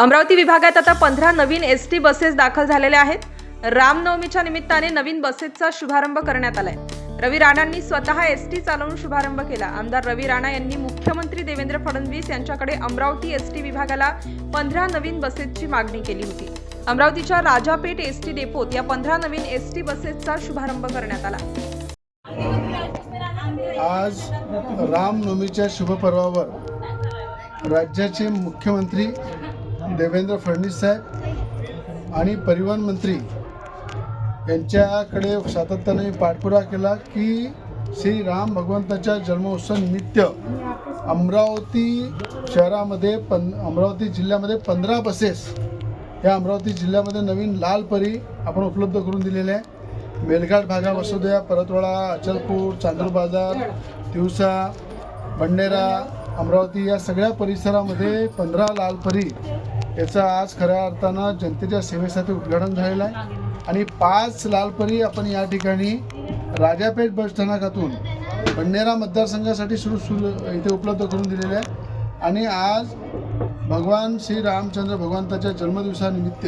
अमरावती विभागात आता 15 नवीन ST buses दाखल झालेल्या आहेत। रामनवमीच्या निमित्ताने नवीन बसेसचा शुभारंभ करण्यात आलाय। रवी राणांनी स्वतः एसटी चालवून शुभारंभ केला। आमदार रवी राणा यांनी मुख्यमंत्री देवेंद्र फडणवीस यांच्याकडे अमरावती एसटी विभागाला 15 नवीन बसेसची मागणी केली होती। अमरावतीच्या राजापेठ एसटी डेपोत या 15 नवीन एसटी बसेसचा शुभारंभ करण्यात आला। आज रामनवमीच्या शुभपर्वावर राज्याचे मुख्यमंत्री देवेंद्र फडणवीस साहेब आणि परिवहन मंत्री यांच्याकडे सातत्याने पाठपुरावा केला की श्री राम भगवंताच्या जन्मोत्सव निमित्त अमरावती शहरामध्ये अमरावती जिल्ह्यामध्ये 15 बसेस या अमरावती जिल्ह्यामध्ये नवीन लाल परी आपण उपलब्ध करून दिलेले आहे। मेलघाट भागा, वसुदेवा, परतवाडा, अचलपूर, चांदूर बाजार, तिवसा, बंडेरा, अमरावती या सगळ्या परिसरामध्ये 15 लाल परी याचा आज खऱ्या अर्थानं जनतेच्या सेवेसाठी उद्घाटन झालेलं आहे। आणि 5 लाल परी आपण या ठिकाणी राजापेठ बस स्थानकातून बंडेरा मतदारसंघासाठी इथे उपलब्ध करून दिलेले आहे। आणि आज भगवान श्री रामचंद्र भगवंताच्या जन्मदिवसानिमित्त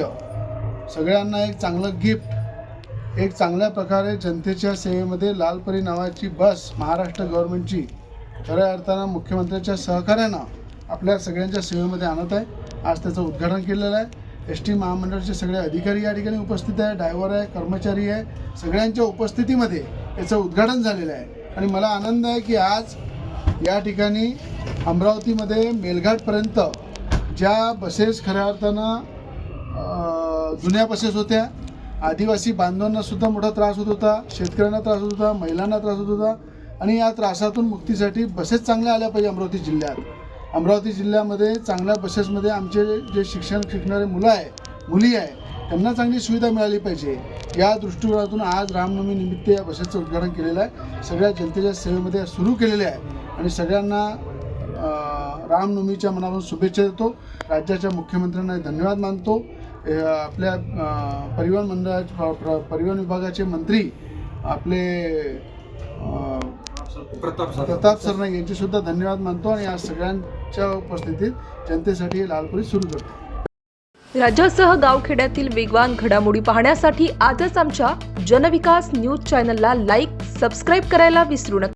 सगळ्यांना एक चांगलं गिफ्ट, एक चांगल्या प्रकारे जनतेच्या सेवेमध्ये लाल परी नावाची बस महाराष्ट्र गव्हर्नमेंटची खऱ्या अर्थानं मुख्यमंत्र्यांच्या सहकार्यानं आपल्या सगळ्यांच्या सेवेमध्ये आणत आहे। आज त्याचं उद्घाटन केलेलं आहे। एस टी महामंडळाचे सगळे अधिकारी या ठिकाणी उपस्थित आहे, ड्रायव्हर आहे, कर्मचारी आहे, सगळ्यांच्या उपस्थितीमध्ये याचं उद्घाटन झालेलं आहे। आणि मला आनंद आहे की आज या ठिकाणी अमरावतीमध्ये मेलघाटपर्यंत ज्या बसेस खऱ्या अर्थानं जुन्या बसेस होत्या, आदिवासी बांधवांना सुद्धा मोठा त्रास होत होता, शेतकऱ्यांना त्रास होत होता, महिलांना त्रास होत होता आणि या त्रासातून मुक्तीसाठी बसेस चांगल्या आल्या पाहिजे। अमरावती जिल्ह्यामध्ये चांगल्या बसेसमध्ये आमचे जे शिक्षण शिकणारे मुली आहे त्यांना चांगली सुविधा मिळाली पाहिजे। या दृष्टिकोनातून आज रामनवमी निमित्त या बसेसचं उद्घाटन केलेलं आहे। सगळ्या जनतेच्या सेवेमध्ये सुरू केलेले आहे आणि सगळ्यांना रामनवमीच्या मनापासून शुभेच्छा देतो। राज्याच्या मुख्यमंत्र्यांना धन्यवाद मानतो। आपल्या परिवहन विभागाचे मंत्री आपले प्रताप सर यांचे सुद्धा धन्यवाद मानतो आणि आज सगळ्यांच्या उपस्थितीत जनतेसाठी लाल परी सुरू करतो। राज्यासह गावखेड्यातील वेगवान घडामोडी पाहण्यासाठी आजच आमच्या जनविकास न्यूज चॅनलला लाईक, सबस्क्राईब करायला विसरू नका।